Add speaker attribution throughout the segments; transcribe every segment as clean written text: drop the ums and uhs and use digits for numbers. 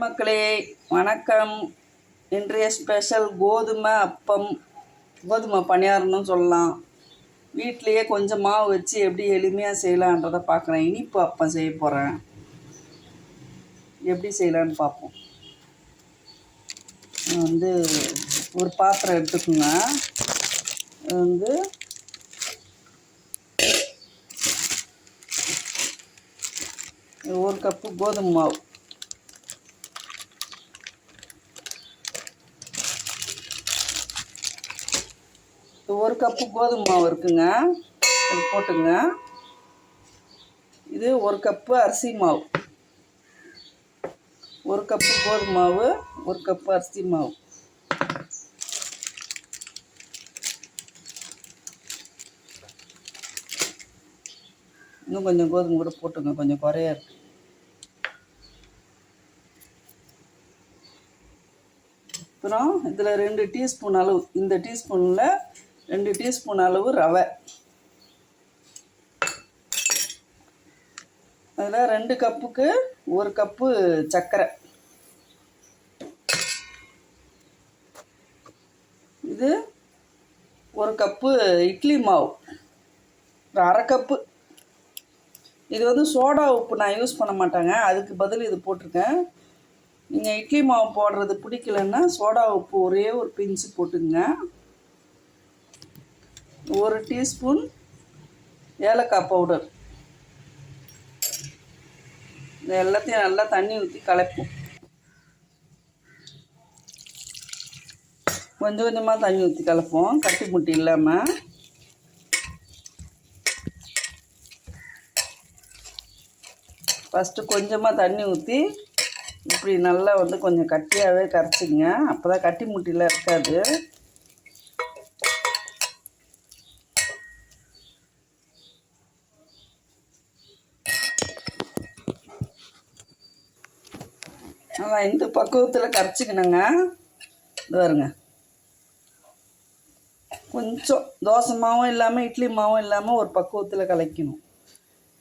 Speaker 1: மக்களே வணக்கம். இன்றைய ஸ்பெஷல் கோதுமை பணியாரம்னு சொல்லலாம். வீட்டிலையே கொஞ்சம் மாவு வச்சு எப்படி எளிமையாக செய்யலான்றதை பார்க்குறேன். இனிப்பு அப்பம் செய்ய போகிறேன். எப்படி செய்யலான்னு பார்ப்போம். ஒரு பாத்திரம் எடுத்துக்கோங்க. ஒரு கப்பு கோதுமை மாவு, ஒரு கப்பு கோதுமை மாவு இருக்குங்க, அது போட்டுங்க. இது ஒரு கப்பு அரிசி மாவு, ஒரு கப்பு கோதுமை மாவு, ஒரு கப்பு அரிசி மாவு. இன்னும் கொஞ்சம் கோதுமை கூட போட்டுங்க, கொஞ்சம் குறையா இருக்கு. அப்புறம் இதில் 2 டீஸ்பூன் அளவு, இந்த டீஸ்பூனில் 2 டீஸ்பூன் அளவு ரவை, அதில் 2 கப்புக்கு 1 கப்பு சர்க்கரை, இது 1 கப்பு இட்லி மாவு, ஒரு அரை கப்பு. இது சோடா உப்பு நான் யூஸ் பண்ண மாட்டேங்க, அதுக்கு பதில் இது போட்டிருக்கேன். நீங்கள் இட்லி மாவு போடுறது பிடிக்கலன்னா சோடா உப்பு ஒரே ஒரு பிஞ்சு போட்டுங்க. 1 டீஸ்பூன் ஏலக்காய் பவுடர். இது எல்லாத்தையும் நல்லா தண்ணி ஊற்றி கலப்போம். கொஞ்சம் கொஞ்சமாக தண்ணி ஊற்றி கலப்போம், கட்டி முட்டி இல்லாமல். ஃபஸ்ட்டு கொஞ்சமாக தண்ணி ஊற்றி இப்படி நல்லா கொஞ்சம் கட்டியாகவே கரைச்சிங்க. அப்போ தான் கட்டி முட்டிலாம் இருக்காது. அதான் இந்த பக்குவத்தில் கரைச்சிக்கணுங்க. இது வருங்க, கொஞ்சம் தோசை மாவும் இல்லாமல் இட்லி மாவும் இல்லாமல் ஒரு பக்குவத்தில் கலக்கணும்.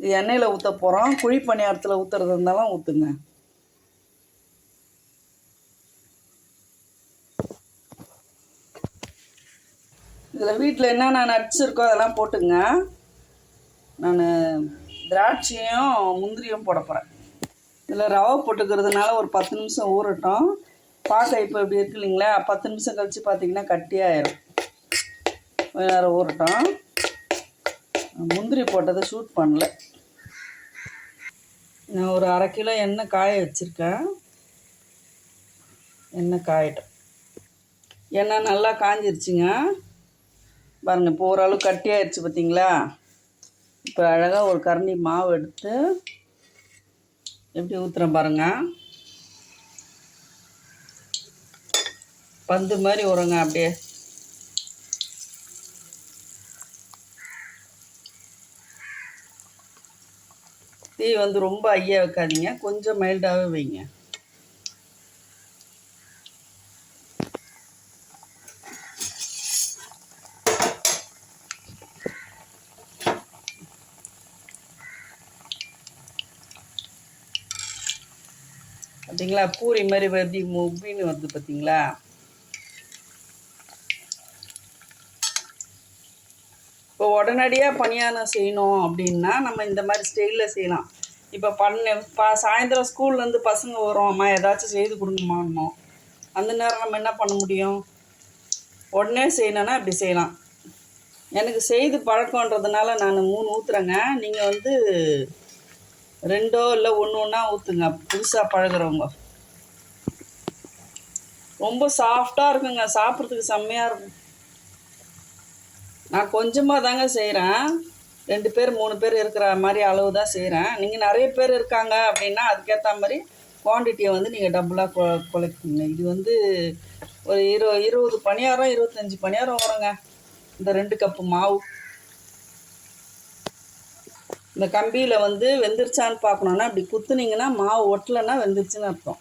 Speaker 1: இது எண்ணெயில் ஊற்ற போகிறோம். குழி பணியாரத்தில் ஊற்றுறது இருந்தாலும் ஊற்றுங்க. இதில் வீட்டில் என்னென்ன நட்ஸ் இருக்கோ அதெல்லாம் போட்டுங்க. நான் திராட்சையும் முந்திரியும் போட போகிறேன். இதில் ரவை போட்டுக்கிறதுனால ஒரு 10 நிமிஷம் ஊறட்டும். பார்க்க இப்போ இப்படி இருக்கு இல்லைங்களா, 10 நிமிஷம் கழித்து பார்த்தீங்கன்னா கட்டியாயிரும். கொஞ்ச நேரம் ஊறட்டும். முந்திரி போட்டதை ஷூட் பண்ணல. நான் ஒரு அரை கிலோ எண்ணெய் காய வச்சுருக்கேன். எண்ணெய் காயட்டும். எண்ணெய் நல்லா காஞ்சிருச்சுங்க பாருங்கள். இப்போ ஓரளவு கட்டியாயிடுச்சு பார்த்தீங்களா. இப்போ அழகாக ஒரு கரண்டி மாவு எடுத்து எப்படி ஊற்றுறேன் பாருங்கள். பந்து மாதிரி வருங்க அப்படியே. தீ ரொம்ப ஐயா வைக்காதீங்க, கொஞ்சம் மைல்டாகவே வைங்க. பார்த்தீங்களா, பூரி மாதிரி எப்படி முப்பின்னு வருது பார்த்தீங்களா. இப்போ உடனடியாக பணியாரம் செய்யணும் அப்படின்னா நம்ம இந்த மாதிரி ஸ்டைலில் செய்யலாம். இப்போ சாயந்தரம் ஸ்கூல்லேருந்து பசங்க வரும், அம்மா ஏதாச்சும் செய்து கொடுங்கம்மான்னோ, அந்த நேரம் நம்ம என்ன பண்ண முடியும், உடனே செய்யணுன்னா இப்படி செய்யலாம். எனக்கு செய்து பழக்கன்றதுனால நான் 3 ஊற்றுறேங்க. நீங்கள் 2 இல்லை 1 ஊற்றுங்க, புதுசாக பழகிறவங்க. ரொம்ப சாஃப்டாக இருக்குங்க, சாப்பிட்றதுக்கு செம்மையாக இருக்கும். நான் கொஞ்சமாக தாங்க செய்கிறேன், 2 பேர் 3 பேர் இருக்கிற மாதிரி அளவு தான் செய்கிறேன். நீங்கள் நிறைய பேர் இருக்காங்க அப்படின்னா அதுக்கேற்ற மாதிரி குவான்டிட்டியை நீங்கள் டபுளாக குறைக்குங்க. இது ஒரு 20 பணியாரம் 25 பணியாரம் வருங்க இந்த 2 கப்பு மாவு. இந்த கம்பியில் வெந்துருச்சான்னு பார்க்கணுன்னா அப்படி குத்துனீங்கன்னா மாவு ஒட்டலைன்னா வெந்துருச்சுன்னு அர்த்தம்.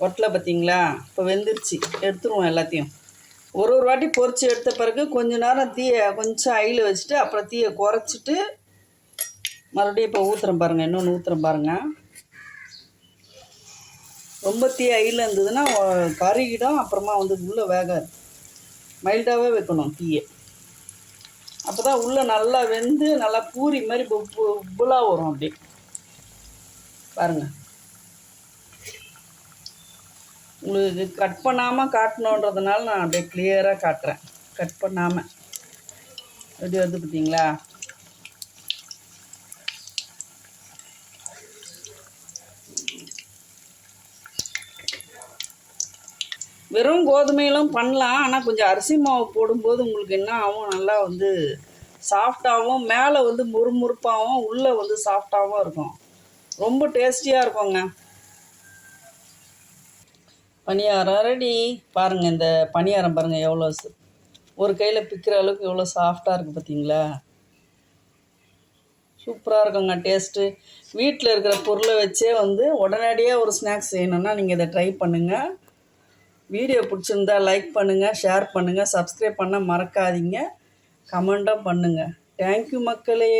Speaker 1: ஒட்டலை பார்த்தீங்களா, இப்போ வெந்துருச்சு. எடுத்துருவோம் எல்லாத்தையும். ஒரு வாட்டி பொரித்து எடுத்த பிறகு கொஞ்ச நேரம் தீயை கொஞ்சம் ஐயில் வச்சுட்டு அப்புறம் தீயை குறைச்சிட்டு மறுபடியும் இப்போ ஊற்றுறேன் பாருங்கள். இன்னொன்று ஊற்றுறேன் பாருங்கள். ரொம்ப தீ ஹையில் இருந்ததுன்னா கருகிடும். அப்புறமா வந்து உள்ளே வேகாது. மைல்டாகவே வைக்கணும் தீயை. அப்போ தான் உள்ளே நல்லா வெந்து நல்லா பூரி மாதிரி புலாக வரும். அப்படி பாருங்கள். உங்களுக்கு கட் பண்ணாமல் காட்டணுன்றதுனால நான் அப்படியே கிளியராக காட்டுறேன். கட் பண்ணாமல் எப்படி வருது பார்த்தீங்களா? வெறும் கோதுமையிலும் பண்ணலாம். ஆனால் கொஞ்சம் அரிசி மாவு போடும்போது உங்களுக்கு என்ன ஆகும், நல்லா வந்து சாஃப்டாகவும் மேலே வந்து முறுமுறுப்பாகவும் உள்ளே வந்து சாஃப்டாகவும் இருக்கும். ரொம்ப டேஸ்டியாக இருக்குங்க. பணியாரம் ரெடி. பாருங்கள், இந்த பணியாரம் பாருங்கள் எவ்வளோ ஒரு கையில் பிக்கிற அளவுக்கு எவ்வளோ சாஃப்டாக இருக்குது பார்த்தீங்களா? சூப்பராக இருக்குங்க டேஸ்ட்டு. வீட்டில் இருக்கிற பொருளை வச்சே வந்து உடனடியாக ஒரு ஸ்நாக்ஸ் செய்யணுன்னா நீங்கள் இதை ட்ரை பண்ணுங்கள். வீடியோ பிடிச்சிருந்தா லைக் பண்ணுங்கள், ஷேர் பண்ணுங்கள், சப்ஸ்கிரைப் பண்ண மறக்காதீங்க, கமெண்ட்டாக பண்ணுங்கள். தேங்க்யூ மக்களே.